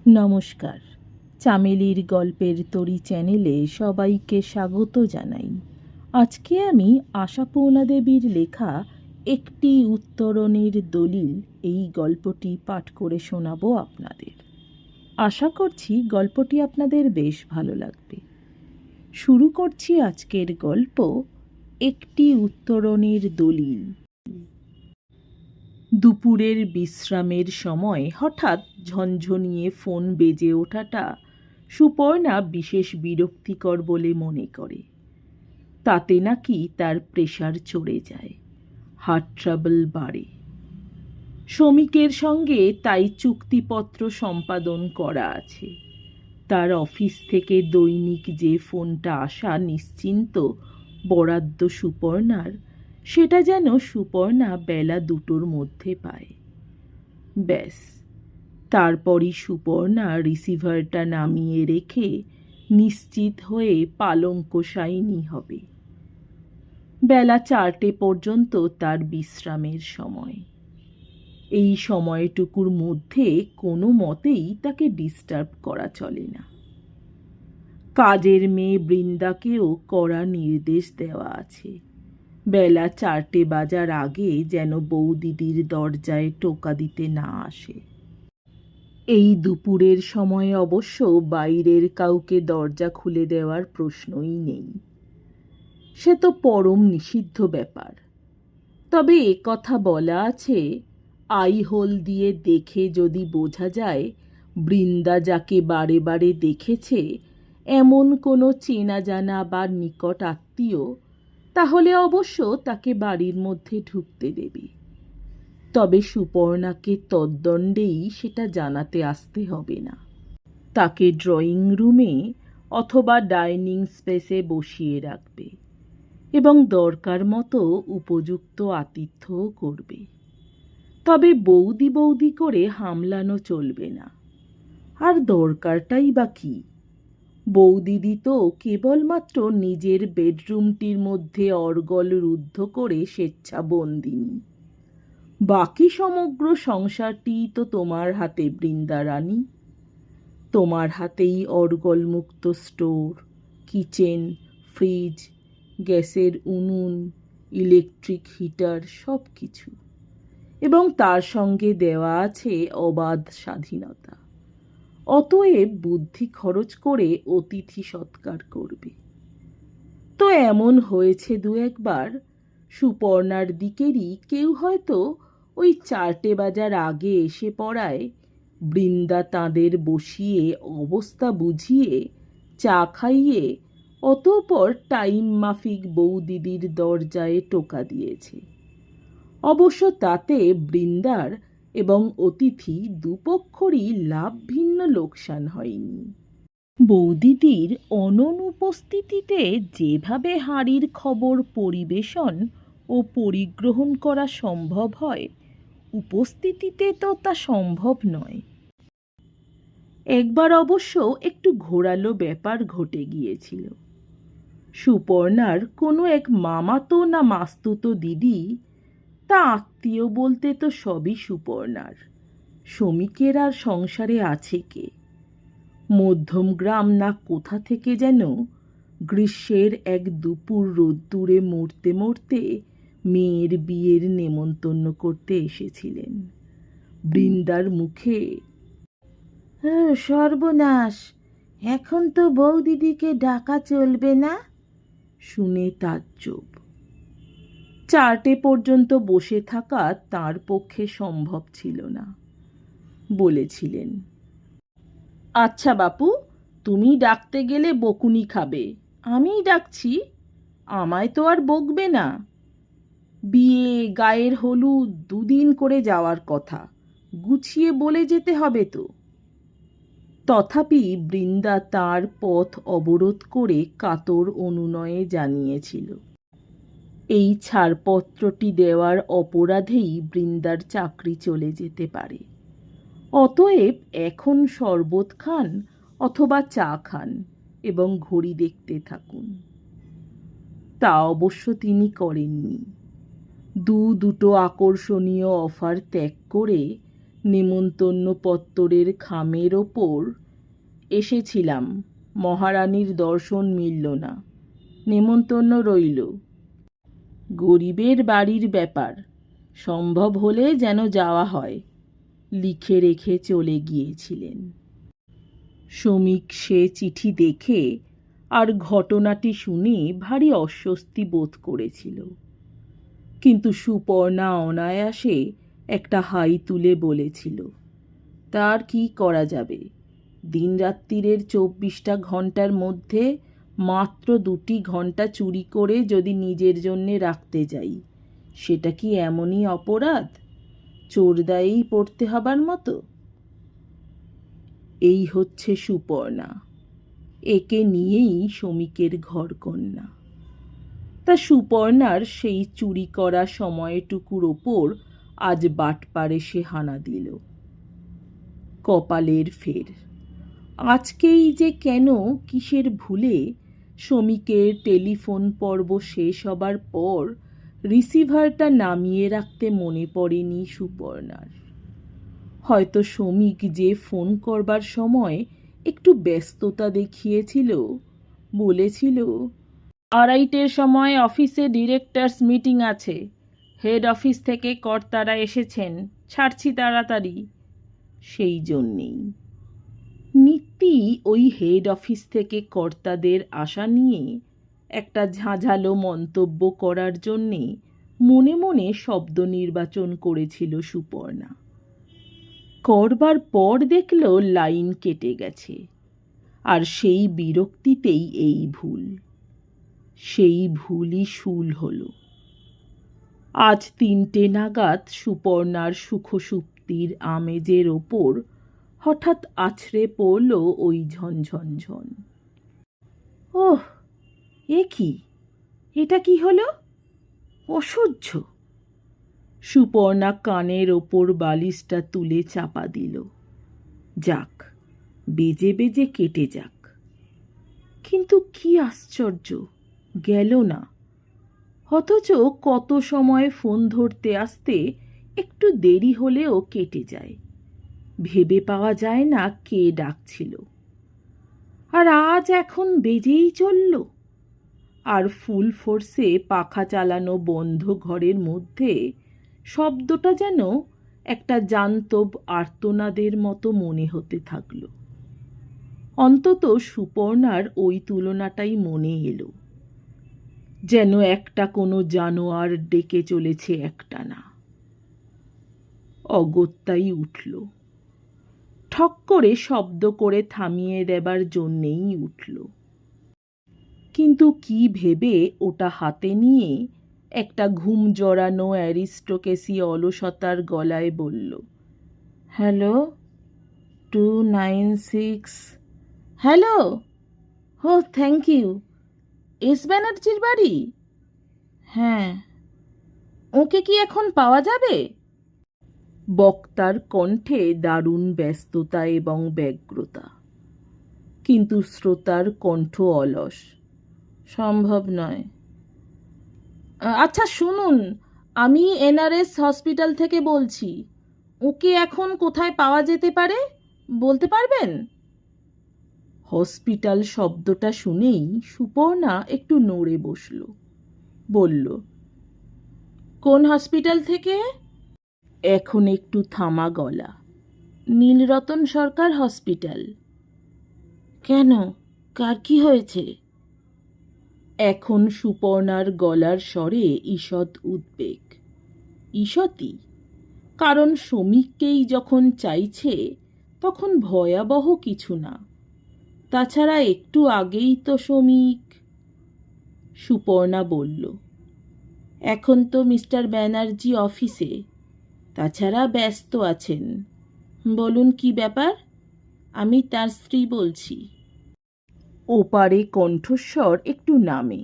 নমস্কার, চামেলির গল্পের তরী চ্যানেলে সবাইকে স্বাগত জানাই। আজকে আমি আশাপূর্ণা দেবীর লেখা একটি উত্তরণের দলিল এই গল্পটি পাঠ করে শোনাবো আপনাদের। আশা করছি গল্পটি আপনাদের বেশ ভালো লাগবে। শুরু করছি আজকের গল্প, একটি উত্তরণের দলিল। দুপুরের বিশ্রামের সময় হঠাৎ ঝনঝনিয়ে ফোন বেজে ওঠাটা সুপর্ণা বিশেষ বিরক্তিকর বলে মনে করে। তাতে নাকি তার প্রেশার চড়ে যায়, হার্ট ট্রাবল বাড়ে। শ্রমিকের সঙ্গে তাই চুক্তিপত্র সম্পাদন করা আছে। তার অফিস থেকে দৈনিক যে ফোনটা আসা নিশ্চিন্ত বরাদ্দ সুপর্ণার, সেটা যেন সুপর্ণা বেলা 2টোর মধ্যে পায়। ব্যাস, তারপরই সুপর্ণা রিসিভারটা নামিয়ে রেখে নিশ্চিত হয়ে পালঙ্কশায়িনী হবে। বেলা 4টে পর্যন্ত তার বিশ্রামের সময়। এই সময়টুকুর মধ্যে কোনো মতেই তাকে ডিস্টার্ব করা চলে না। কাজের মেয়ে বৃন্দাকেও কড়া নির্দেশ দেওয়া আছে, বেলা 4টে বাজার আগে যেন বৌদিদির দরজায় টোকা দিতে না আসে। এই দুপুরের সময় অবশ্য বাইরের কাউকে দরজা খুলে দেওয়ার প্রশ্নই নেই, সে তো পরম নিষিদ্ধ ব্যাপার। তবে কথা বলা আছে, আই হোল দিয়ে দেখে যদি বোঝা যায় বৃন্দা যাকে বারে বারে দেখেছে এমন কোনো চেনা জানা বা নিকট আত্মীয়, তাহলে অবশ্য তাকে বাড়ির মধ্যে ঢুকতে দেবে। তবে সুপর্ণাকে তদ্দণ্ডেই সেটা জানাতে আসতে হবে না। তাকে ড্রয়িং রুমে অথবা ডাইনিং স্পেসে বসিয়ে রাখবে এবং দরকার মতো উপযুক্ত আতিথ্যও করবে। তবে বৌদি বৌদি করে হামলানো চলবে না। আর দরকারটাই বা কি? বৌদিদি তো কেবলমাত্র নিজের বেডরুমটির মধ্যে অর্গল রুদ্ধ করে স্বেচ্ছাবন্দিনী। বাকি সমগ্র সংসারটি তো তোমার হাতে বৃন্দা রানী। তোমার হাতেই অর্গলমুক্ত স্টোর, কিচেন, ফ্রিজ, গ্যাসের উনুন, ইলেকট্রিক হিটার, সব কিছু। এবং তার সঙ্গে দেওয়া আছে অবাধ স্বাধীনতা। অতএব বুদ্ধি খরচ করে অতিথি সৎকার করবে। তো এমন হয়েছে 2-1বার, সুপর্ণার দিকেরই কেউ হয়তো ওই 4টে বাজার আগে এসে পড়ায় বৃন্দা তাঁদের বসিয়ে অবস্থা বুঝিয়ে চা খাইয়ে অতঃপর টাইম মাফিক বৌদিদির দরজায় টোকা দিয়েছে। অবশ্য তাতে বৃন্দার এবং অতিথি দুপক্ষরই লাভ ভিন্ন লোকসান হয়নি। বৌদিদির অনুপস্থিতিতে যেভাবে হাঁড়ির খবর পরিবেশন ও পরিগ্রহণ করা সম্ভব হয়, উপস্থিতিতে তো তা সম্ভব নয়। একবার অবশ্য একটু ঘোরালো ব্যাপার ঘটে গিয়েছিল। সুপর্ণার কোনো এক মামাতো না মাস্তুতো দিদি, তা আত্মীয় বলতে তো সবই সুপর্ণার, শ্রমিকের আর সংসারে আছে কে? মধ্যমগ্রাম না কোথা থেকে যেন গ্রীষ্মের এক দুপুর রোদ্দুরে মরতে মরতে মেয়ের বিয়ের নেমন্তন্ন করতে এসেছিলেন। বৃন্দার মুখে, সর্বনাশ, এখন তো বৌদিদিকে ডাকা চলবে না, শুনে তাজ্জব। 4টে পর্যন্ত বসে থাকা তার পক্ষে সম্ভব ছিল না। বলেছিলেন, আচ্ছা বাপু, তুমি ডাকতে গেলে বকুনি খাবে, আমিই ডাকছি, আমায় তো আর বকবে না। বিয়ে, গায়ের হলুদ 2 দিন করে যাওয়ার কথা, গুছিয়ে বলে যেতে হবে তো। তথাপি বৃন্দা তার পথ অবরোধ করে কাতর অনুনয়ে জানিয়েছিল, এই ছাড়পত্রটি দেওয়ার অপরাধেই বৃন্দার চাকরি চলে যেতে পারে। অতএব এখন শরবত খান অথবা চা খান এবং ঘড়ি দেখতে থাকুন। তা অবশ্য তিনি করেননি। দুটো আকর্ষণীয় অফার ত্যাগ করে নেমন্তন্ন পত্তরের খামের ওপর এসেছিলাম, মহারানীর দর্শন মিলল না, নেমন্তন্ন রইল। গরিবের বাড়ির ব্যাপার, সম্ভব হলে যেন যাওয়া হয়, লিখে রেখে চলে গিয়েছিলেন। শ্রমিক সে চিঠি দেখে আর ঘটনাটি শুনে ভারী অস্বস্তি বোধ করেছিল, কিন্তু সুপর্ণা অনায়াসে একটা হাই তুলে বলেছিল, তার কি করা যাবে, দিনরাত্রিরের 24টা ঘন্টার মধ্যে মাত্র 2টি ঘন্টা চুরি করে যদি নিজের জন্যে রাখতে যাই, সেটা কি এমনই অপরাধ, চোরদায়েই পড়তে হবার মতো? এই হচ্ছে সুপর্ণা, একে নিয়েই শ্রমিকের ঘরকন্যা। তা সুপর্ণার সেই চুরি করা সময়টুকুর ওপর আজ বাটপারে সে হানা দিল। কপালের ফের, আজকেই যে কেন কিসের ভুলে শ্রমিকের টেলিফোন পর্ব শেষ হবার পর রিসিভারটা নামিয়ে রাখতে মনে পড়েনি সুপর্ণার। হয়তো শ্রমিক যে ফোন করবার সময় একটু ব্যস্ততা দেখিয়েছিল, বলেছিল, 2:30-এর সময় অফিসে ডিরেক্টরস মিটিং আছে, হেড অফিস থেকে কর্তারা এসেছেন, ছাড়ছি তাড়াতাড়ি। সেই জন্যেই নিত্যি ওই হেড অফিস থেকে কর্তাদের আশা নিয়ে একটা ঝাঁঝালো মন্তব্য করার জন্যে মনে মনে শব্দ নির্বাচন করেছিল সুপর্ণা। করবার পর দেখল লাইন কেটে গেছে, আর সেই বিরক্তিতেই এই ভুল, সেই ভুলই শুল হল। আজ 3টে নাগাদ সুপর্ণার সুখসুপ্তির আমেজের ওপর হঠাৎ আছড়ে পড়ল ওই ঝনঝনঝন। ওহ, এ কি, এটা কি হলো, অসহ্য! সুপর্ণা কানের ওপর বালিশটা তুলে চাপা দিল। যাক, বেজে বেজে কেটে যাক। কিন্তু কি আশ্চর্য, গেল না, অথচ কত সময় ফোন ধরতে আসতে একটু দেরি হলেও কেটে যায়, ভেবে পাওয়া যায় না কে ডাকছিল। আর আজ এখন বেজেই চলল, আর ফুল ফোর্সে পাখা চালানো বন্ধ ঘরের মধ্যে শব্দটা যেন একটা জান্তব আর্তনাদের মতো মনে হতে থাকল। অন্তত সুপর্ণার ওই তুলনাটাই মনে এলো, যেন একটা কোনো জানোয়ার ডেকে চলেছে একটানা। অগত্যাই উঠল, ঠক করে শব্দ করে থামিয়ে দেবার জন্যেই উঠল। কিন্তু কি ভেবে ওটা হাতে নিয়ে একটা ঘুম জড়ানো অ্যারিস্টোক্রেসি অলসতার গলায় বলল, হ্যালো, 296। হ্যালো, ও থ্যাংক ইউ, এস ব্যানার্জির বাড়ি? হ্যাঁ, ওকে কি এখন পাওয়া যাবে? বক্তার কণ্ঠে দারুণ ব্যস্ততা এবং ব্যগ্রতা, কিন্তু শ্রোতার কণ্ঠ অলস। সম্ভব নয়। আচ্ছা শুনুন, আমি এনআরএস হসপিটাল থেকে বলছি, ওকে এখন কোথায় পাওয়া যেতে পারে বলতে পারবেন? হসপিটাল শব্দটা শুনেই সুপর্ণা একটু নড়ে বসল, বলল, কোন হসপিটাল থেকে? এখন একটু থামা গলা, নীলরতন সরকার হসপিটাল। কেন, কার কি হয়েছে? এখন সুপর্ণার গলার স্বরে ঈষৎ উদ্বেগ। ঈষৎই, কারণ শ্রমিককেই যখন চাইছে তখন ভয়াবহ কিছু না। তাছাড়া একটু আগেই তো শ্রমিক। সুপর্ণা বলল, এখন তো মিস্টার ব্যানার্জি অফিসে, তাছাড়া ব্যস্ত আছেন। বলুন কি ব্যাপার, আমি তার স্ত্রী বলছি। ওপারে কণ্ঠস্বর একটু নামে।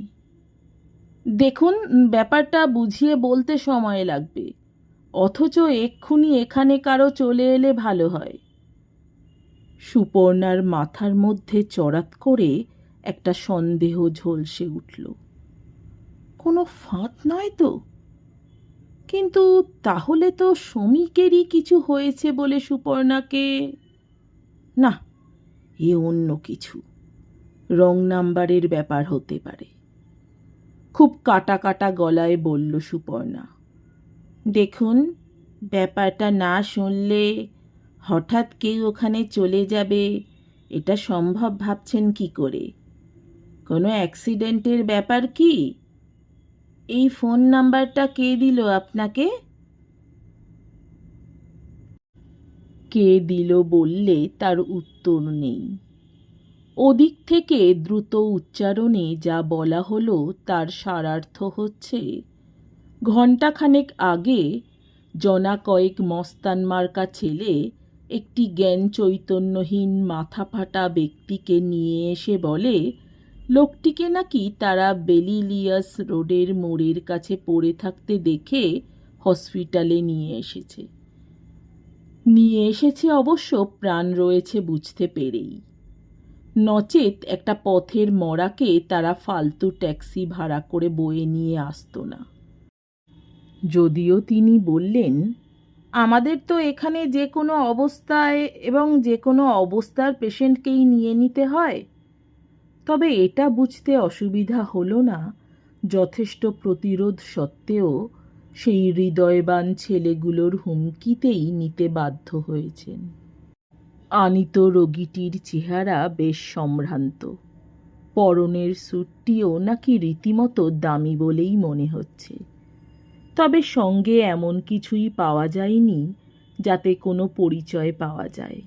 দেখুন, ব্যাপারটা বুঝিয়ে বলতে সময় লাগবে, অথচ এক্ষুনি এখানে কারো চলে এলে ভালো হয়। সুপর্ণার মাথার মধ্যে চড়াত করে একটা সন্দেহ ঝলসে উঠল। কোনো ফাঁদ নয় তো? কিন্তু তাহলে তো শ্রমিকেরই কিছু হয়েছে বলে সুপর্ণাকে... না, এ অন্য কিছু, রং নাম্বারের ব্যাপার হতে পারে। খুব কাটা কাটা গলায় বলল সুপর্ণা। দেখুন, ব্যাপারটা না শুনলে হঠাৎ কেউ ওখানে চলে যাবে এটা সম্ভব ভাবছেন কি করে? কোনো অ্যাক্সিডেন্টের ব্যাপার কি? এই ফোন নাম্বারটা কে দিল আপনাকে? কে দিল বললে তার উত্তর নেই। ওদিক থেকে দ্রুত উচ্চারণে যা বলা হলো তার সারার্থ হচ্ছে, ঘণ্টাখানেক আগে জনা কয়েক মস্তান মার্কা ছেলে একটি জ্ঞান চৈতন্যহীন মাথা ফাটা ব্যক্তিকে নিয়ে এসে বলে লোকটিকে নাকি তারা বেলিলিয়াস রোডের মোড়ের কাছে পড়ে থাকতে দেখে হসপিটালে নিয়ে এসেছে অবশ্য প্রাণ রয়েছে বুঝতে পেরেই, নচেত একটা পথের মরাকে তারা ফালতু ট্যাক্সি ভাড়া করে বয়ে নিয়ে আসতো না। যদিও তিনি বললেন, আমাদের তো এখানে যে কোনো অবস্থায় এবং যে কোনো অবস্থার পেশেন্টকেই নিয়ে নিতে হয়, তবে এটা বুঝতে অসুবিধা হলো না যথেষ্ট প্রতিরোধ সত্ত্বেও সেই হৃদয়বান ছেলেগুলোর হুমকিতেই নিতে বাধ্য হয়েছেন। আনিত রোগীটির চেহারা বেশ সম্ভ্রান্ত, পরনের স্যুটটিও নাকি রীতিমতো দামি বলেই মনে হচ্ছে, তবে সঙ্গে এমন কিছুই পাওয়া যায়নি যাতে কোনো পরিচয় পাওয়া যায়।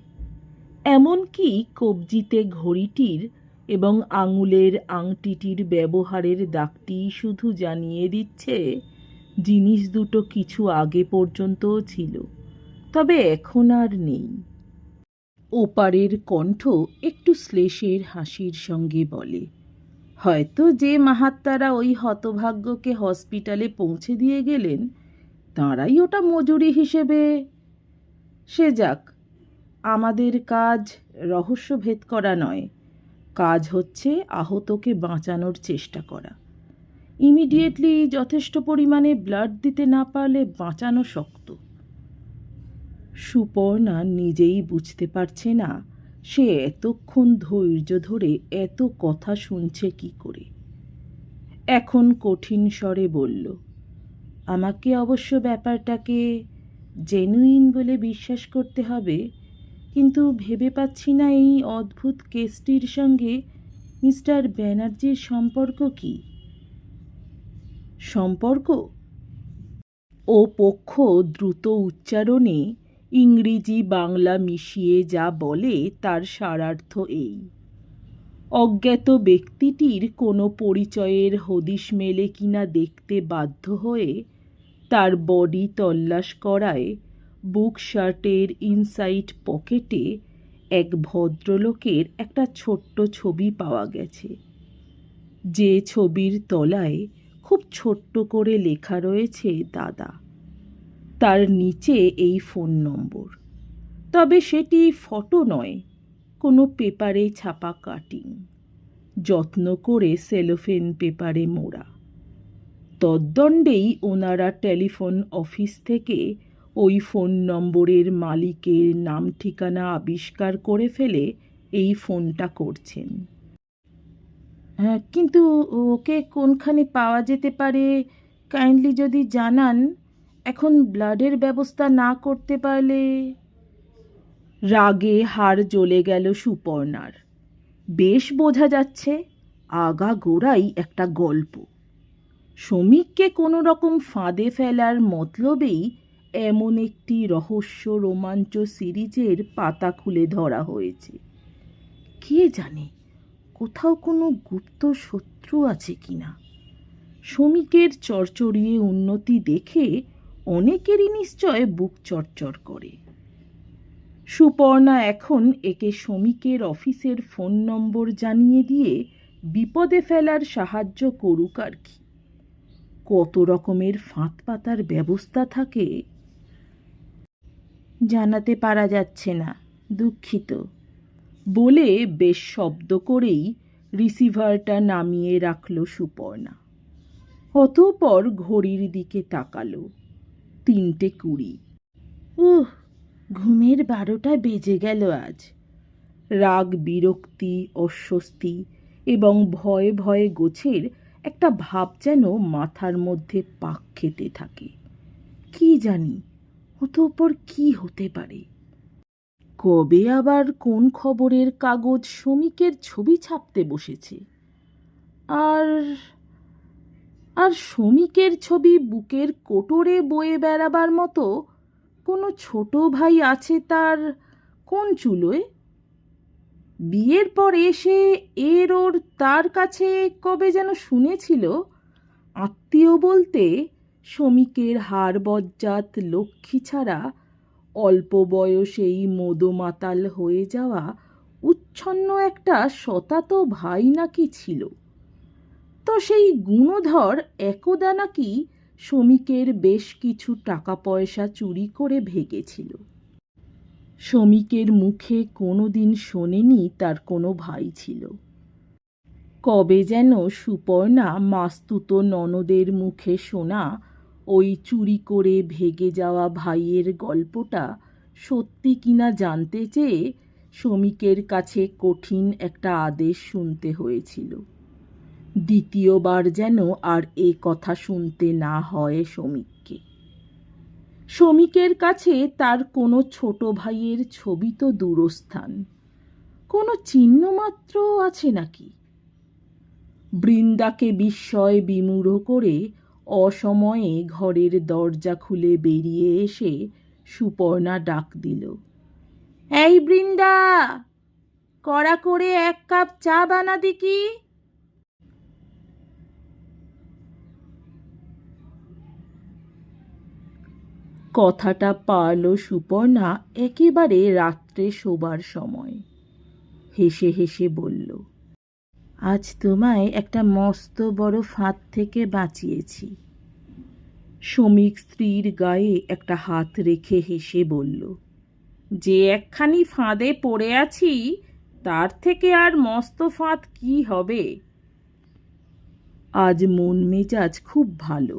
এমনকি কবজিতে ঘড়িটির এবং আঙুলের আংটিটির ব্যবহারের দাগটি শুধু জানিয়ে দিচ্ছে জিনিস দুটো কিছু আগে পর্যন্তও ছিল, তবে এখন আর নেই। ওপারের কণ্ঠ একটু শ্লেষের হাসির সঙ্গে বলে, হয়তো যে মাহাত্মারা ওই হতভাগ্যকে হসপিটালে পৌঁছে দিয়ে গেলেন তাঁরাই ওটা মজুরি হিসেবে... সে যাক, আমাদের কাজ রহস্যভেদ করা নয়, কাজ হচ্ছে আহতকে বাঁচানোর চেষ্টা করা। ইমিডিয়েটলি যথেষ্ট পরিমাণে ব্লাড দিতে না পারলে বাঁচানো শক্ত। সুপর্ণা নিজেই বুঝতে পারছে না সে এতক্ষণ ধৈর্য ধরে এত কথা শুনছে কি করে। এখন কঠিন স্বরে বলল, আমাকে অবশ্য ব্যাপারটাকে জেনুইন বলে বিশ্বাস করতে হবে, কিন্তু ভেবে পাচ্ছি না এই অদ্ভুত কেসটির সঙ্গে মিস্টার ব্যানার্জির সম্পর্ক কি। সম্পর্ক? ও পক্ষ দ্রুত উচ্চারণে ইংরেজি বাংলা মিশিয়ে যা বলে তার সারার্থ এই, অজ্ঞাত ব্যক্তিটির কোনো পরিচয়ের হদিশ মেলে কিনা দেখতে বাধ্য হয়ে তার বডি তল্লাশ করায় বুক শার্টের ইনসাইড পকেটে এক ভদ্রলোকের একটা ছোট্ট ছবি পাওয়া গেছে, যে ছবির তলায় খুব ছোট্ট করে লেখা রয়েছে দাদা, তার নিচে এই ফোন নম্বর। তবে সেটি ফটো নয়, কোনো পেপারে ছাপা কাটিং, যত্ন করে সেলোফেন পেপারে মোড়া। তদ্দণ্ডেই ওনারা টেলিফোন অফিস থেকে ওই ফোন নম্বরের মালিকের নাম ঠিকানা আবিষ্কার করে ফেলে এই ফোনটা করছেন। হ্যাঁ, কিন্তু ওকে কোনখানে পাওয়া যেতে পারে কাইন্ডলি যদি জানান। এখন ব্লাডের ব্যবস্থা না করতে পারলে... রাগে হাড় জ্বলে গেল সুপর্ণার। বেশ বোঝা যাচ্ছে আগাগোড়াই একটা গল্প। শ্রমিককে কোনো রকম ফাঁদে ফেলার মতলবেই এমন একটি রহস্য রোমাঞ্চ সিরিজের পাতা খুলে ধরা হয়েছে। কে জানে কোথাও কোনো গুপ্ত শত্রু আছে কিনা। শ্রমিকের চরচরিয়ে উন্নতি দেখে অনেকেরই নিশ্চয় বুক চরচর করে। সুপর্ণা এখন একে শ্রমিকের অফিসের ফোন নম্বর জানিয়ে দিয়ে বিপদে ফেলার সাহায্য করুক আর কি। কত রকমের ফাঁদ পাতার ব্যবস্থা থাকে। জানাতে পারা যাচ্ছে না, দুঃখিত বলে বেশ শব্দ করেই রিসিভারটা নামিয়ে রাখল সুপর্ণা। অতঃপর ঘড়ির দিকে তাকালো। 3:20। উহ, ঘুমের 12টা বেজে গেল আজ। রাগ, বিরক্তি, অস্বস্তি এবং ভয়ে ভয়ে গোছের একটা ভাব যেন মাথার মধ্যে পাক খেতে থাকে। কি জানি অতঃপর কি হতে পারে। কবে আবার কোন খবরের কাগজ শ্রমিকের ছবি ছাপতে বসেছে, আর আর শ্রমিকের ছবি বুকের কোটরে বয়ে বেড়াবার মতো কোনো ছোট ভাই আছে তার কোন চুলোয়? বিয়ের পর এসে তার কাছে কবে যেন শুনেছিল আত্মীয় বলতে শ্রমিকের হাড় বজ্জাত লক্ষ্মী ছাড়া অল্প বয়সেই মদমাতাল হয়ে যাওয়া উচ্ছন্ন একটা শতাতো ভাই নাকি ছিল। তো সেই গুণধর একদা নাকি শ্রমিকের বেশ কিছু টাকা পয়সা চুরি করে ভেগেছিল। শ্রমিকের মুখে কোনোদিন শোনেনি তার কোনো ভাই ছিল। কবে যেন সুপর্ণা মাস্তুতো ননদের মুখে শোনা ওই চুরি করে ভেগে যাওয়া ভাইয়ের গল্পটা সত্যি কিনা জানতে চেয়ে শ্রমিকের কাছে কঠিন একটা আদেশ শুনতে হয়েছিল। দ্বিতীয়বার যেন আর এ কথা শুনতে না হয় শ্রমিককে। শ্রমিকের কাছে তার কোনো ছোট ভাইয়ের ছবি তো দূরস্থান, কোনো চিহ্নমাত্র আছে নাকি? বৃন্দাকে বিস্ময় বিমূঢ় করে অসময়ে ঘরের দরজা খুলে বেরিয়ে এসে সুপর্ণা ডাক দিল, এই বৃন্দা, কড়া করে 1 কাপ চা বানা দিকি। কথাটা পারল সুপর্ণা একেবারে রাত্রে শোবার সময়। হেসে হেসে বলল, আজ তোমায় একটা মস্ত বড় ফাঁদ থেকে বাঁচিয়েছি। শ্রমিক স্ত্রীর গায়ে একটা হাত রেখে হেসে বলল, যে একখানি ফাঁদে পড়ে আছি তার থেকে আর মস্ত ফাঁদ কি হবে? আজ মন মেজাজ খুব ভালো।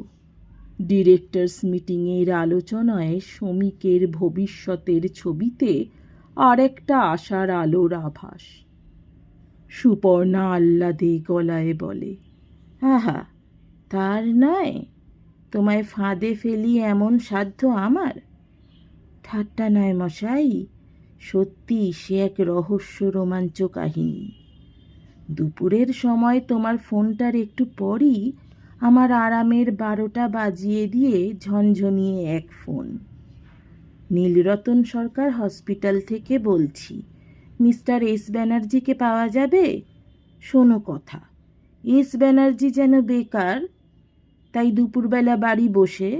ডিরেক্টরস মিটিংয়ের আলোচনায় শ্রমিকের ভবিষ্যতের ছবিতে আর একটা আশার আলোর আভাস। সুপর্ণা আহ্লাদে গলায় বলে, আহা, তার নয়, তোমায় ফাঁদে ফেলি এমন সাধ্য আমার? ঠাট্টা নয় মশাই, সত্যি সে এক রহস্য রোমাঞ্চ কাহিনী। দুপুরের সময় তোমার ফোনটার একটু পরই আমার আরামের 12টা বাজিয়ে দিয়ে ঝনঝনিয়ে এক ফোন। নীলরতন সরকার হসপিটাল থেকে বলছি, মিস্টার এস ব্যানার্জিকে পাওয়া যাবে? শোনো কথা, এস ব্যানার্জি যেন বেকার, তাই দুপুরবেলা বাড়ি বসে।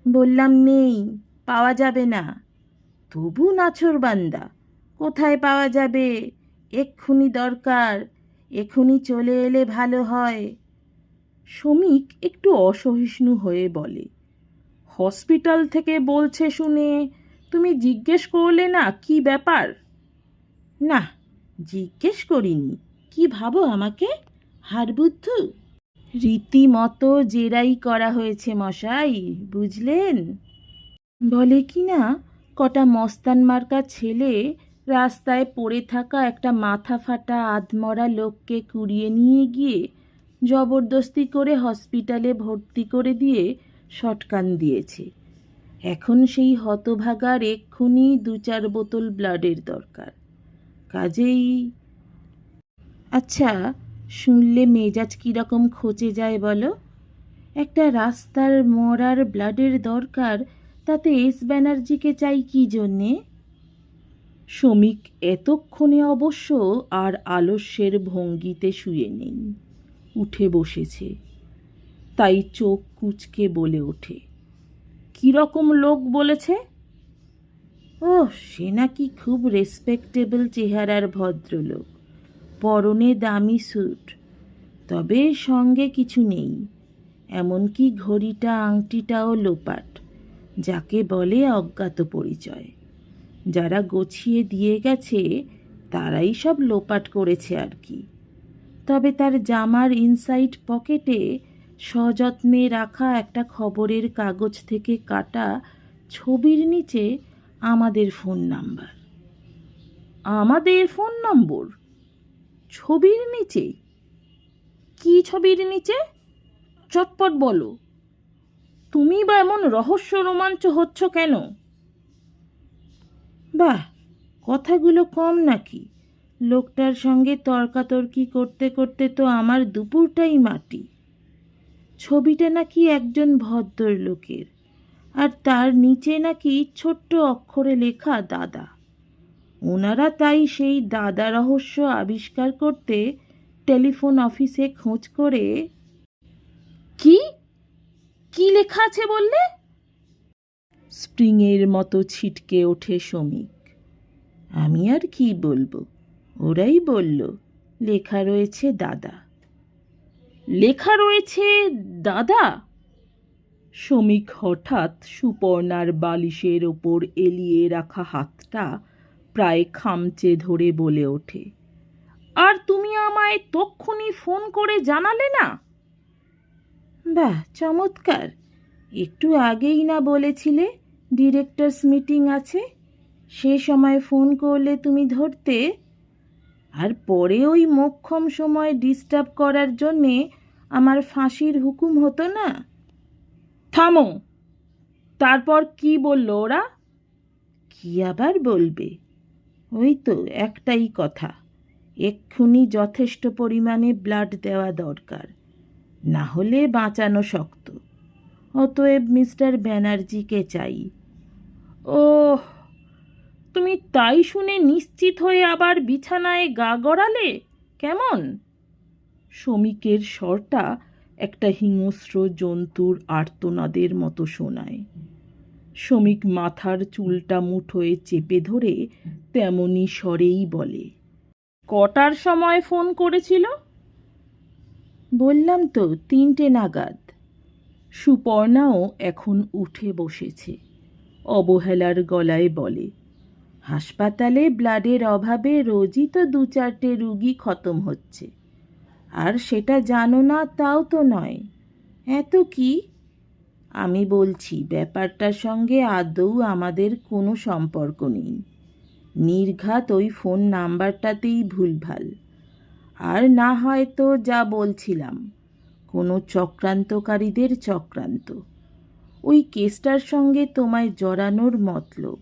বললাম নেই, পাওয়া যাবে না। তবু নাছোড়বান্দা, কোথায় পাওয়া যাবে? এক্ষুনি দরকার, এক্ষুনি চলে এলে ভালো হয়। শ্রমিক একটু অসহিষ্ণু হয়ে বলে, হসপিটাল থেকে বলছে শুনে তুমি জিজ্ঞেস করলে না কি ব্যাপার? না, জিজ্ঞেস করিনি। কি ভাবো আমাকে, হাড়বুদ্ধু? রীতিমতো জেরাই করা হয়েছে মশাই, বুঝলেন? বলে কি না, কটা মস্তান মার্কা ছেলে রাস্তায় পড়ে থাকা একটা মাথা ফাটা আধমরা লোককে কুড়িয়ে নিয়ে গিয়ে জবরদস্তি করে হসপিটালে ভর্তি করে দিয়ে শটকান দিয়েছে। এখন সেই হতভাগার এক্ষুনি 2-4 বোতল ব্লাডের দরকার। কাজেই আচ্ছা, শুনলে মেজাজ কীরকম খচে যায় বলো? একটা রাস্তার মরার ব্লাডের দরকার, তাতে এস ব্যানার্জিকে চাই কি জন্যে? শ্রমিক এতক্ষণে অবশ্য আর আলস্যের ভঙ্গিতে শুয়ে নেই, উঠে বসেছে। তাই চোখ কুঁচকে বলে ওঠে, কীরকম লোক বলেছে? ও, সে নাকি খুব রেসপেক্টেবল চেহারার ভদ্রলোক, পরনে দামি স্যুট, তবে সঙ্গে কিছু নেই, এমনকি ঘড়িটা আংটিটাও লোপাট, যাকে বলে অজ্ঞাত পরিচয়। যারা গছিয়ে দিয়ে গেছে তারাই সব লোপাট করেছে আর কি। তবে তার জামার ইনসাইড পকেটে সযত্নে রাখা একটা খবরের কাগজ থেকে কাটা ছবির নিচে আমাদের ফোন নাম্বার। আমাদের ফোন নম্বর ছবির নিচে? কি ছবির নিচে? চটপট বলো। তুমি বা এমন রহস্য রোমাঞ্চ হচ্ছ কেন? বাহ, কথাগুলো কম নাকি? লোকটার সঙ্গে তর্কাতর্কি করতে করতে তো আমার দুপুরটাই মাটি। ছবিটা নাকি একজন ভদ্রলোকের, আর তার নিচে নাকি ছোট্ট অক্ষরে লেখা দাদা। ওনারা তাই সেই দাদা রহস্য আবিষ্কার করতে টেলিফোন অফিসে খোঁজ করে। কি কি লেখা আছে বললে? স্প্রিংয়ের মতো ছিটকে ওঠে শমিক। আমি আর কি বলবো, ওরাই বলল লেখা রয়েছে দাদা। লেখা রয়েছে দাদা? শমিক হঠাৎ সুপর্ণার বালিশের ওপর এলিয়ে রাখা হাতটা প্রায় খামচে ধরে বলে ওঠে, আর তুমি আমায় তক্ষুনি ফোন করে জানালে না? বাহ, চমৎকার! একটু আগেই না বলেছিলে ডিরেক্টরস মিটিং আছে? সে সময় ফোন করলে তুমি ধরতে, আর পরে ওই মোক্ষম সময় ডিস্টার্ব করার জন্যে আমার ফাঁসির হুকুম হতো না। থামো। তারপর কি বলল ওরা? কি আবার বলবে? ওই তো একটাই কথা, এক্ষুনি যথেষ্ট পরিমাণে ব্লাড দেওয়া দরকার, না হলে বাঁচানো শক্ত। অতএব মিস্টার ব্যানার্জিকে চাই। ওহ, তুমি তাই শুনে নিশ্চিত হয়ে আবার বিছানায় গা গড়ালে কেমন? শমিকের স্বরটা একটা হিংস্র জন্তুর আর্তনাদের মতো শোনায়। শমিক মাথার চুলটা মুঠোয় চেপে ধরে তেমনি স্বরেই বলে, কটার সময় ফোন করেছিল? বললাম তো 3টে নাগাদ। সুপর্ণাও এখন উঠে বসেছে, অবহেলার গলায় বলে, হাসপাতালে ব্লাডের অভাবে রোজই তো 2-4টে রুগী খতম হচ্ছে, আর সেটা জানো না তাও তো নয়। এত কি? আমি বলছি ব্যাপারটার সঙ্গে আদৌ আমাদের কোনো সম্পর্ক নেই। নির্ঘাত ওই ফোন নাম্বারটাতেই ভুলভাল। আর না হয়তো যা বলছিলাম, কোনো চক্রান্তকারীদের চক্রান্ত। ওই কেসটার সঙ্গে তোমায় জড়ানোর মতলব।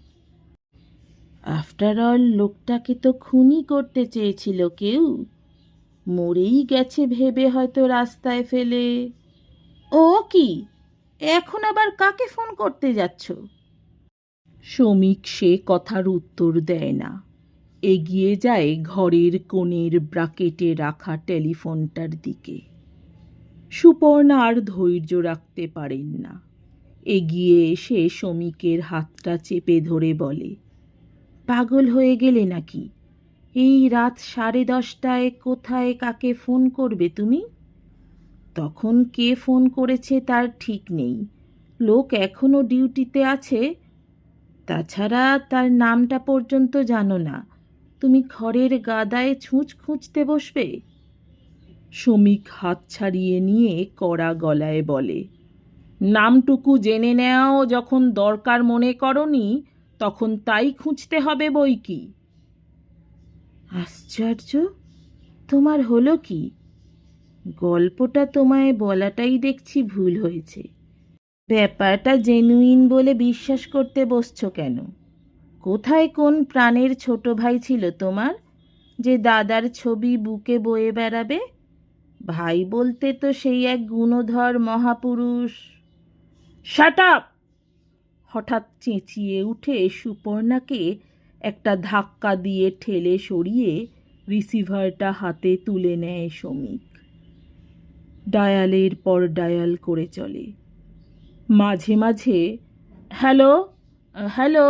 আফটার অল লোকটাকে তো খুনই করতে চেয়েছিল কেউ, মরেই গেছে ভেবে হয়তো রাস্তায় ফেলে। ও কি, এখন আবার কাকে ফোন করতে যাচ্ছ? শমিক সে কথার উত্তর দেয় না, এগিয়ে যায় ঘরের কোণের ব্রাকেটে রাখা টেলিফোনটার দিকে। সুপর্ণা আর ধৈর্য রাখতে পারেন না, এগিয়ে এসে শমিকের হাতটা চেপে ধরে বলে, পাগল হয়ে গেলে নাকি? এই রাত 10:30টায় কোথায় কাকে ফোন করবে তুমি? তখন কে ফোন করেছে তার ঠিক নেই, লোক এখনো ডিউটিতে আছে। তাছাড়া তার নামটা পর্যন্ত জানো না, তুমি ঘরের গাদায় ছুঁচ খুঁজতে বসবে? শমিক হাত ছাড়িয়ে নিয়ে কড়া গলায় বলে, নামটুকু জেনে নেওয়াও যখন দরকার মনে করনি, তখন তাই খুঁজতে হবে বই কি। আশ্চর্য, তোমার হলো কি? গল্পটা তোমায় বলাটাই দেখছি ভুল হয়েছে। ব্যাপারটা জেনুইন বলে বিশ্বাস করতে বসছো কেন? কোথায় কোন প্রাণের ছোট ভাই ছিল তোমার, যে দাদার ছবি বুকে বয়ে বেড়াবে? ভাই বলতে তো সেই এক গুণধর মহাপুরুষ। Shut up! হঠাৎ চেঁচিয়ে উঠে সুপর্ণাকে একটা ধাক্কা দিয়ে ঠেলে সরিয়ে রিসিভারটা হাতে তুলে নেয় শমিক। ডায়ালের পর ডায়াল করে চলে, মাঝে মাঝে হ্যালো হ্যালো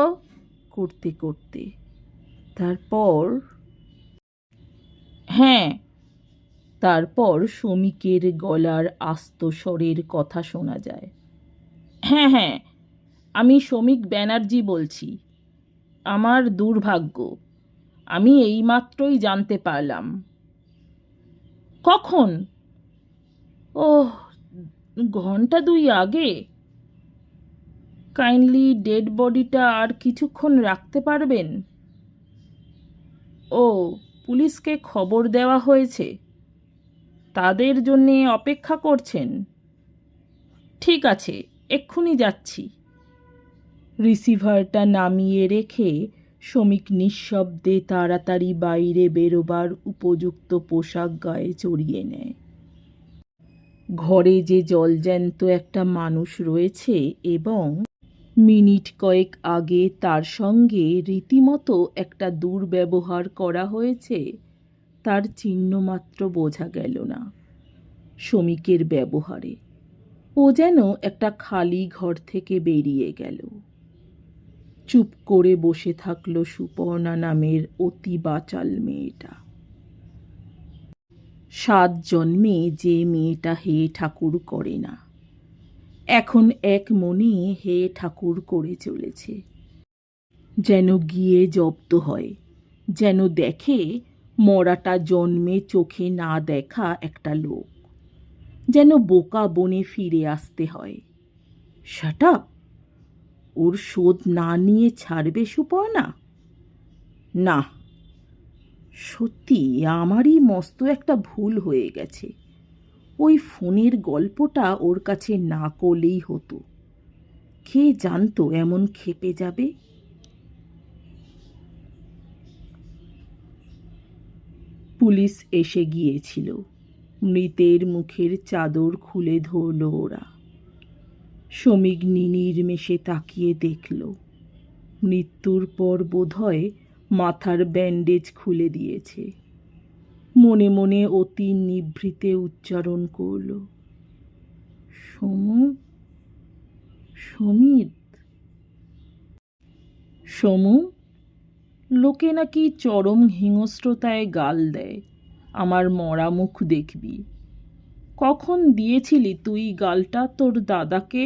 করতে করতে। তারপর হ্যাঁ, তারপর শমিকের গলার আস্ত স্বরের কথা শোনা যায়। হ্যাঁ হ্যাঁ, আমি শমিক ব্যানার্জি বলছি। আমার দুর্ভাগ্য, আমি এইমাত্রই জানতে পারলাম। কখন? ওহ, ঘন্টা দুই আগে। কাইন্ডলি ডেড বডিটা আর কিছুক্ষণ রাখতে পারবেন? ও, পুলিশকে খবর দেওয়া হয়েছে, তাদের জন্যে অপেক্ষা করছেন? ঠিক আছে, এক্ষুনি যাচ্ছি। রিসিভারটা নামিয়ে রেখে শ্রমিক নিঃশব্দে তাড়াতাড়ি বাইরে বেরোবার উপযুক্ত পোশাক গায়ে চড়িয়ে নেয়। ঘরে যে জলজ্যান্ত একটা মানুষ রয়েছে এবং মিনিট কয়েক আগে তার সঙ্গে রীতিমতো একটা দুর্ব্যবহার করা হয়েছে, তার চিহ্নমাত্র বোঝা গেল না শ্রমিকের ব্যবহারে। ও যেন একটা খালি ঘর থেকে বেরিয়ে গেল। চুপ করে বসে থাকলো সুপর্ণা নামের অতি বাচাল মেয়েটা। 7 জন্মে যে মেয়েটা হে ঠাকুর করে না, এখন এক মনে হে ঠাকুর করে চলেছে। যেন গিয়ে জব্দ হয়, যেন দেখে মরাটা জন্মে চোখে না দেখা একটা লোক, যেন বোকা বনে ফিরে আসতে হয়। Shut up! ওর শোধ না নিয়ে ছাড়বে সুপর্ণা? না, সত্যি আমারই মস্ত একটা ভুল হয়ে গেছে। ওই ফোনের গল্পটা ওর কাছে না করলেই হতো। কে জানতো এমন ক্ষেপে যাবে। পুলিশ এসে গিয়েছিল। মৃতের মুখের চাদর খুলে ধরল ওরা। শ্রমিক নির্নিমেষে তাকিয়ে দেখল, মৃত্যুর পর বোধহয় মাথার ব্যান্ডেজ খুলে দিয়েছে। মনে মনে অতি নিভৃতে উচ্চারণ করল, সমু, সমিত। সমু? লোকে নাকি চরম হিংস্রতায় গাল দেয়, আমার মরা মুখ দেখবি। কখন দিয়েছিলি তুই গালটা তোর দাদাকে?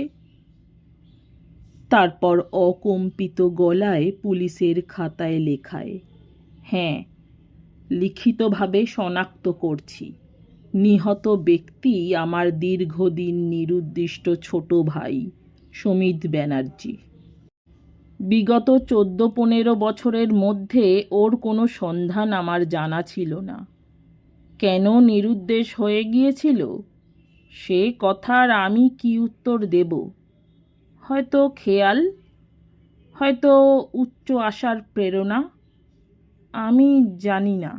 তারপর অকম্পিত গলায় পুলিশের খাতায় লেখায়, হ্যাঁ, লিখিতভাবে শনাক্ত করছি, নিহত ব্যক্তি আমার দীর্ঘদিন নিরুদ্দিষ্ট ছোট ভাই সমিত ব্যানার্জি। বিগত 14-15 বছরের মধ্যে ওর কোনো সন্ধান আমার জানা ছিল না। কেন নিরুদ্দেশ হয়ে গিয়েছিল সে কথার আমি কি উত্তর দেব? হয়তো খেয়াল, হয়তো উচ্চ আশার প্রেরণা, আমি জানি না।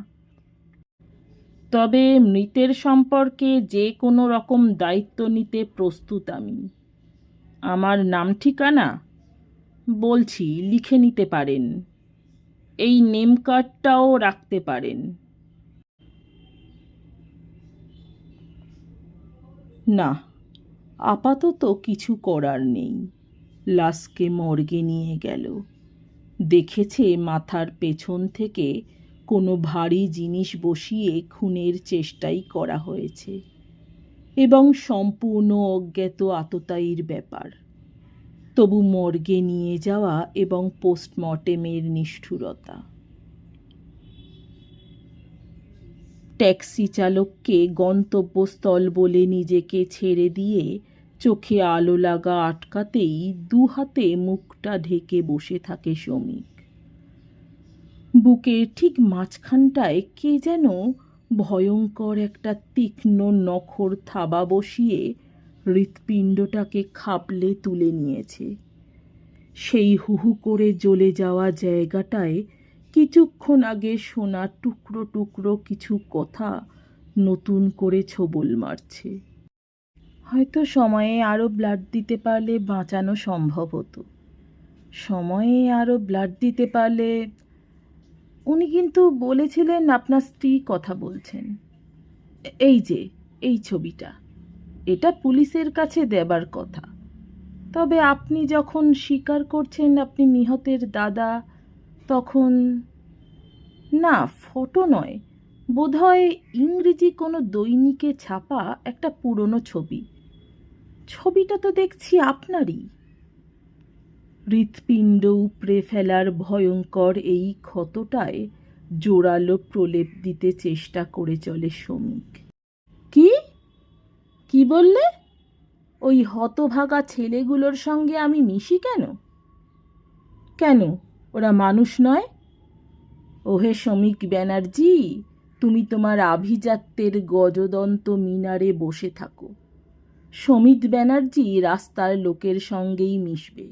তবে মৃতের সম্পর্কে যে কোনো রকম দায়িত্ব নিতে প্রস্তুত আমি। আমার নাম ঠিকানা বলছি, লিখে নিতে পারেন। এই নেম কার্ডটাও রাখতে পারেন। না, আপাতত কিছু করার নেই। লাশকে মর্গে নিয়ে গেল। দেখেছে মাথার পেছন থেকে কোনো ভারী জিনিস বসিয়ে খুনের চেষ্টাই করা হয়েছে এবং সম্পূর্ণ অজ্ঞাত আততায়ীর ব্যাপার। তবু মর্গে নিয়ে যাওয়া এবং পোস্টমর্টেমের নিষ্ঠুরতা। ট্যাক্সি চালককে গন্তব্যস্থল বলে নিজেকে ছেড়ে দিয়ে চোখে আলো লাগা আটকাতেই 2 হাতে মুখটা ঢেকে বসে থাকে শ্রমিক। বুকের ঠিক মাঝখানটায় কে যেন ভয়ঙ্কর একটা তীক্ষ্ণ নখর থাবা বসিয়ে হৃৎপিণ্ডটাকে খাপলে তুলে নিয়েছে। সেই হুহু করে জ্বলে যাওয়া জায়গাটায় কিছুক্ষণ আগে শোনা টুকরো টুকরো কিছু কথা নতুন করে ছোবল মারছে। হয়তো সময়ে আরও ব্লাড দিতে পারলে বাঁচানো সম্ভব হতো। সময়ে আরও ব্লাড দিতে পারলে। উনি কিন্তু বলেছিলেন আপনার স্ত্রী কথা বলছেন। এই যে এই ছবিটা, এটা পুলিশের কাছে দেবার কথা। তবে আপনি যখন স্বীকার করছেন আপনি নিহতের দাদা, তখন না, ফটো নয়, বোধহয় ইংরেজি কোনো দৈনিকে ছাপা একটা পুরনো ছবি। ছবিটা তো দেখছি আপনারই। হৃৎপিণ্ড উপড়ে ফেলার ভয়ঙ্কর এই ক্ষতটায় জোরালো প্রলেপ দিতে চেষ্টা করে চলে শ্রমিক। কি কি বললে? ওই হতভাগা ছেলেগুলোর সঙ্গে আমি মিশি কেন? কেন, ওরা মানুষ নয়? ওহে শ্রমিক ব্যানার্জি, তুমি তোমার আভিজাত্যের গজদন্ত মিনারে বসে থাকো। শ্রমিক ব্যানার্জি রাস্তার লোকের সঙ্গেই মিশবে।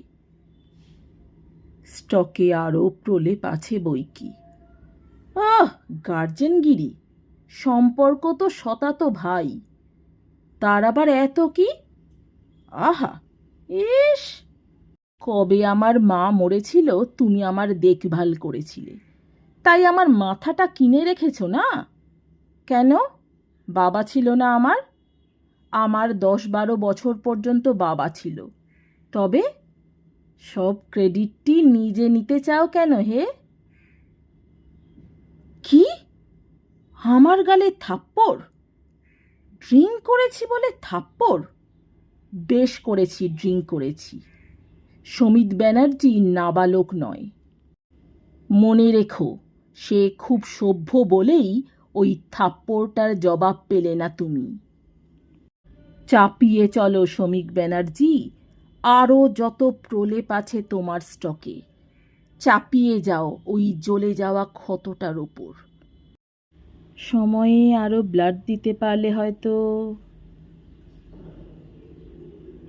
স্টকে আরও প্রলেপ আছে বই কি। গার্জেনগিরি! সম্পর্ক তো শতাতো ভাই, তার আবার এত কি? আহা, ইস! কবে আমার মা মরেছিল তুমি আমার দেখভাল করেছিলে, তাই আমার মাথাটা কিনে রেখেছ না? কেন, বাবা ছিল না আমার? আমার 10-12 বছর পর্যন্ত বাবা ছিল, তবে সব ক্রেডিটটি নিজে নিতে চাও কেন হে? কি? আমার গালে থাপ্পড়? ড্রিঙ্ক করেছি বলে থাপ্পড়? বেশ করেছি, ড্রিঙ্ক করেছি। সমিত ব্যানার্জি নাবালক নয়। মনে রেখো, সে খুব সভ্য বলেই ওই থাপ্পড়টার জবাব পেলে না তুমি। চাপিয়ে চলো শ্রমিক ব্যানার্জি, আরও যত প্রলেপ আছে তোমার স্টকে, চাপিয়ে যাও ওই জ্বলে যাওয়া ক্ষতটার ওপর। সময়ে আরও ব্লাড দিতে পারলে হয়তো।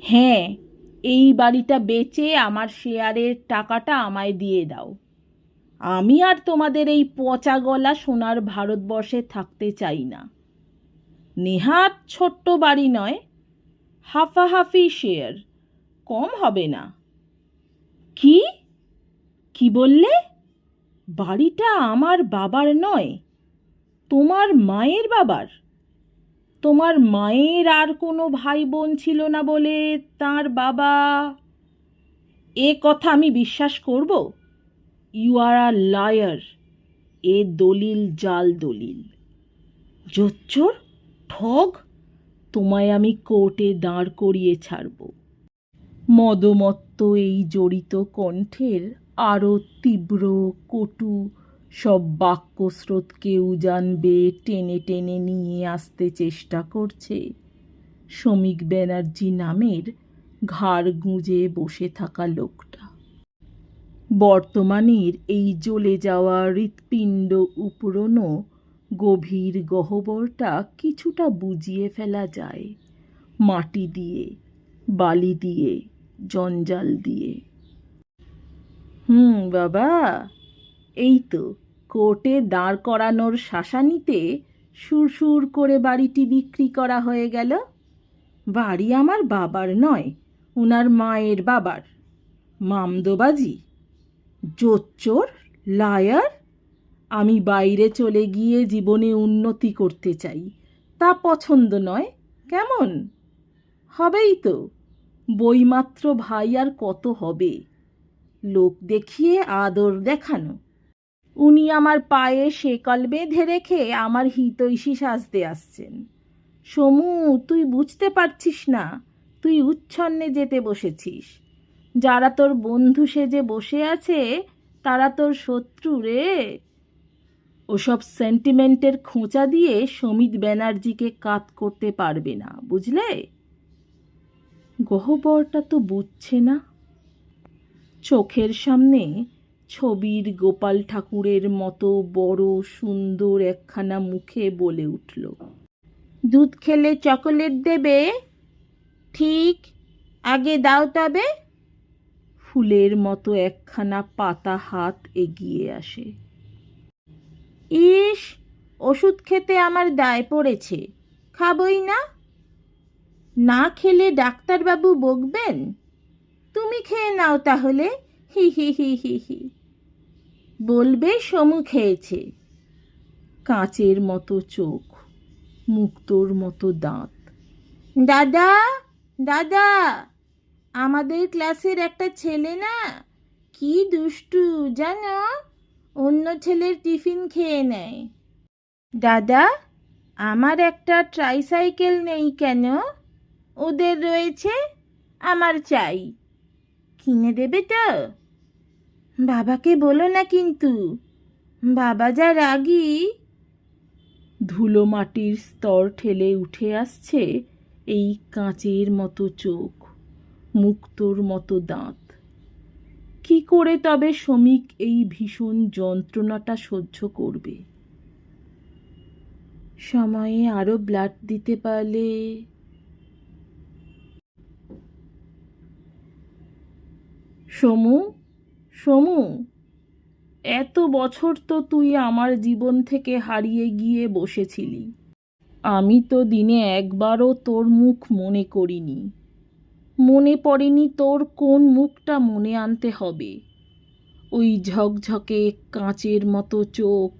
হ্যাঁ, এই বাড়িটা বেচে আমার শেয়ারের টাকাটা আমায় দিয়ে দাও। আমি আর তোমাদের এই পচা গলা সোনার ভারতবর্ষে থাকতে চাই না। নেহাত ছোট্ট বাড়ি নয়, হাফাহাফি শেয়ার, কম হবে না। কি কি বললে? বাড়িটা আমার বাবার নয়, তোমার মায়ের বাবার? তোমার মায়ের আর কোনো ভাই বোন ছিল না বলে তার বাবা? এ কথা আমি বিশ্বাস করব? You R a liar. এ দলিল জাল দলিল। জোচ্চোর, ঠগ, তোমায় আমি কোর্টে দাঁড় করিয়ে ছাড়ব। মদমত্ত এই জড়িত কণ্ঠের আরও তীব্র কটু সব বাক্যস্রোতকে উজানবে টেনে টেনে নিয়ে আসতে চেষ্টা করছে শ্রমিক ব্যানার্জি নামের ঘাড় গুঁজে বসে থাকা লোকটা। বর্তমানের এই জ্বলে যাওয়া হৃৎপিণ্ড উপরনো গভীর গহ্বরটা কিছুটা বুঝিয়ে ফেলা যায় মাটি দিয়ে, বালি দিয়ে, জঞ্জাল দিয়ে। বাবা, এই তো কোর্টে দাঁড় করানোর শাসানিতে সুরসুর করে বাড়িটি বিক্রি করা হয়ে গেল। বাড়ি আমার বাবার নয়, ওনার মায়ের বাবার। মামদোবাজি, জোচ্চোর, লায়ার! আমি বাইরে চলে গিয়ে জীবনে উন্নতি করতে চাই, তা পছন্দ নয়, কেমন? হবেই তো, বইমাত্র ভাই আর কত হবে? লোক দেখিয়ে আদর দেখানো। উনি আমার পায়ে শেকল বেঁধে রেখে আমার হিতৈষী সাজতে আসছেন। সমু, তুই বুঝতে পারছিস না, তুই উচ্ছন্নে যেতে বসেছিস। যারা তোর বন্ধু সেজে বসে আছে তারা তোর শত্রু রে। ওসব সেন্টিমেন্টের খোঁচা দিয়ে সমিত ব্যানার্জিকে কাত করতে পারবে না, বুঝলে? গহ্বরটা তো বুঝছে না। চোখের সামনে ছবির গোপাল ঠাকুরের মতো বড় সুন্দর একখানা মুখে বলে উঠল, দুধ খেলে চকোলেট দেবে? ঠিক, আগে দাও তবে। ফুলের মতো একখানা পাতা হাত এগিয়ে আসে। ইস, ওষুধ খেতে আমার দায় পড়েছে, খাবই না। না খেলে ডাক্তারবাবু বকবেন। তুমি খেয়ে নাও তাহলে, হি হি হি হি হি। বলবে সমু খেয়েছে। কাঁচের মতো চোখ, মুক্তোর মতো দাঁত। দাদা, দাদা, আমাদের ক্লাসের একটা ছেলে না কি দুষ্টু জানো, অন্য ছেলের টিফিন খেয়ে নেয়। দাদা, আমার একটা ট্রাইসাইকেল নেই কেন? ওদের রয়েছে, আমার চাই। কিনে দেবে তো? বাবাকে বলো না কিন্তু, বাবা যা রাগী। ধুলো মাটির স্তর ঠেলে উঠে আসছে এই কাঁচের মতো চোখ, মুক্তোর মতো দাঁত। কি করে তবে শ্রমিক এই ভীষণ যন্ত্রণাটা সহ্য করবে? সময়ে আরো ব্লাড দিতে পারলে। সমু, সমু, এত বছর তো তুই আমার জীবন থেকে হারিয়ে গিয়ে বসেছিলি। আমি তো দিনে একবারও তোর মুখ মনে করিনি। মনে পড়েনি তোর কোন মুখটা মনে আনতে হবে। ওই ঝকঝকে কাঁচের মতো চোখ,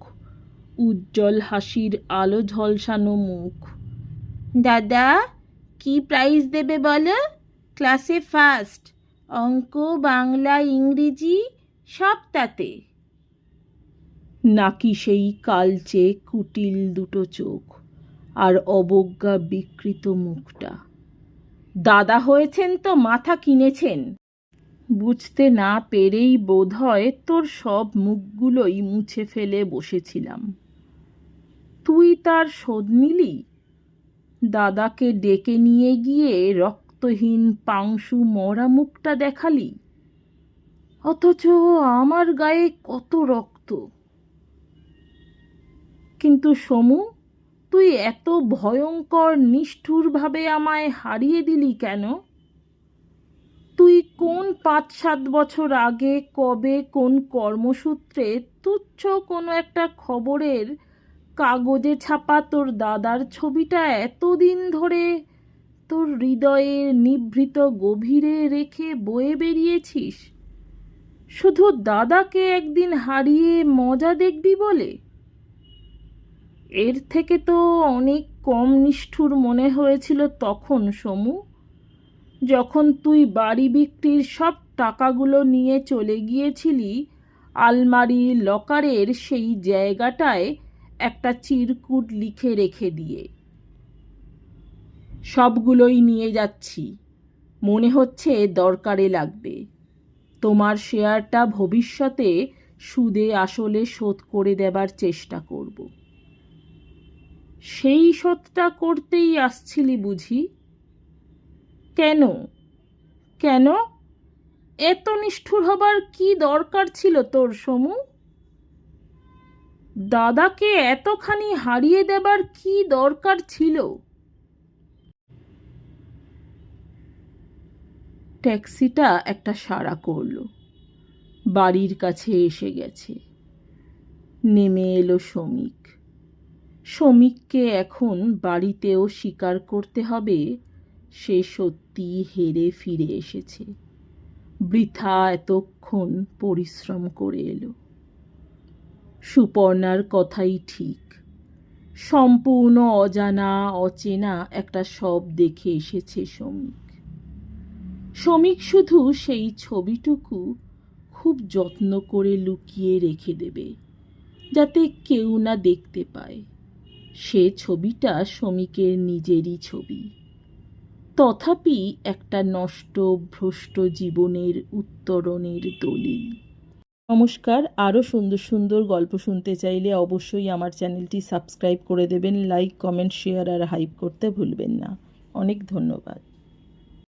উজ্জ্বল হাসির আলো ঝলসানো মুখ। দাদা, কি প্রাইজ দেবে বলো? ক্লাসে ফার্স্ট, অঙ্ক, বাংলা, ইংরেজি সবটাতে। নাকি সেই কালচে কুটিল দুটো চোখ আর অবজ্ঞা বিকৃত মুখটা। দাদা হয়েছেন তো মাথা কিনেছেন। বুঝতে না পেরেই বোধহয় তোর সব মুখগুলোই মুছে ফেলে বসেছিলাম। তুই তার শোধ নিলি? দাদাকে ডেকে নিয়ে গিয়ে রক্তহীন পাংশু মরা মুখটা দেখালি, অথচ আমার গায়ে কত রক্ত। কিন্তু সমু, তুই এত ভয়ঙ্কর নিষ্ঠুরভাবে আমায় হারিয়ে দিলি কেন? তুই কোন 5-7 বছর আগে কবে কোন কর্মসূত্রে তুচ্ছ কোনো একটা খবরের কাগজে ছাপা তোর দাদার ছবিটা এতদিন ধরে তোর হৃদয়ের নিভৃত গভীরে রেখে বয়ে বেরিয়েছিস, শুধু দাদাকে একদিন হারিয়ে মজা দেখবি বলে? এর থেকে তো অনেক কম নিষ্ঠুর মনে হয়েছিল তখন সমু, যখন তুই বাড়ি বিক্রির সব টাকাগুলো নিয়ে চলে গিয়েছিলি আলমারির লকারের সেই জায়গাটায় একটা চিরকুট লিখে রেখে দিয়ে। সবগুলোই নিয়ে যাচ্ছি, মনে হচ্ছে দরকারে লাগবে। তোমার শেয়ারটা ভবিষ্যতে সুদে আসলে শোধ করে দেবার চেষ্টা করব। সেই শোধটা করতেই আসছিলি বুঝি? কেন কেন এত নিষ্ঠুর হবার কি দরকার ছিল তোর সমু? দাদাকে এতখানি হারিয়ে দেবার কি দরকার ছিল? ট্যাক্সিটা একটা সাড়া করল, বাড়ির কাছে এসে গেছে। নেমে এলো শ্রমিক। শ্রমিককে এখন বাড়িতেও স্বীকার করতে হবে সে সত্যি হেরে ফিরে এসেছে, বৃথা এতক্ষণ পরিশ্রম করে এলো। সুপর্ণার কথাই ঠিক, সম্পূর্ণ অজানা অচেনা একটা সব দেখে এসেছে শ্রমিক। শ্রমিক শুধু সেই ছবিটুকু খুব যত্ন করে লুকিয়ে রেখে দেবে, যাতে কেউ না দেখতে পায়। সে ছবিটা শ্রমিকের নিজেরই ছবি, তথাপি একটা নষ্ট ভ্রষ্ট জীবনের উত্তরণের দলিল। নমস্কার, আরও সুন্দর সুন্দর গল্প শুনতে চাইলে অবশ্যই আমার চ্যানেলটি সাবস্ক্রাইব করে দেবেন। লাইক, কমেন্ট, শেয়ার আর হাইপ করতে ভুলবেন না। অনেক ধন্যবাদ।